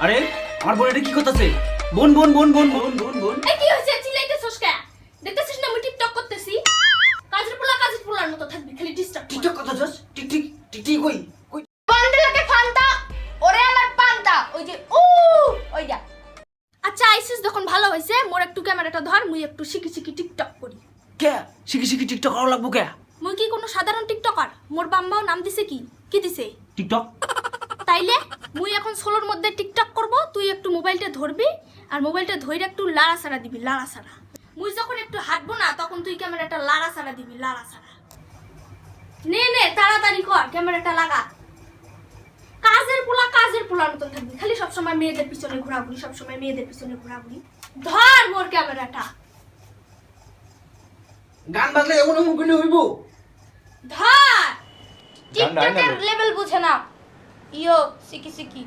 আরে আমার বোন এটা কি করতেছে? বোন বোন বোন বোন বোন বোন বোন এই কি হইছে? চিল্লাইতেছস কে? দেখতেছিস না আমি টিকটক করতেছি? কাজের পোলার মতো থাকবি, খালি ডিস্টার্ব। টিকটক কথা জস টিক টিক টিক টিক কই কই পান্তা লাগে ফান্তা। ওরে আমার পান্তা, ওই যে ওই যা। আচ্ছা আইসিস যখন ভালো হইছে, মোর একটু ক্যামেরাটা ধর, মুই একটু শিখি শিখি টিকটক করি। কে শিখি শিখি টিকটক করা লাগবো কে? মুই কি কোনো সাধারণ টিকটকার? মোর বাম্মাও নাম দিছে কি দিছে? টিকটক তাইলে মুই এখন সোলোর মধ্যে টিকটক করব, তুই একটু মোবাইলটা ধরবি আর মোবাইলটা ধইরা একটু লাড়াছাড়া দিবি, লাড়াছাড়া। মুই যখন একটু হাঁটবো না তখন তুই ক্যামেরাটা লাড়াছাড়া দিবি, লাড়াছাড়া। নে নে তাড়াতাড়ি কর, ক্যামেরাটা লাগা। কাজের পোলার মতন থাকবি, খালি সবসময় মেয়েদের পিছনে ঘোরাঘুরি, সবসময় মেয়েদের পিছনে ঘোরাঘুরি। ধর মোর ক্যামেরাটা, গান বাজলে এমন এমন কইলে হইব? ধর। টিকটকের লেভেল বুঝে না। ইয়ো সিকি সিকি।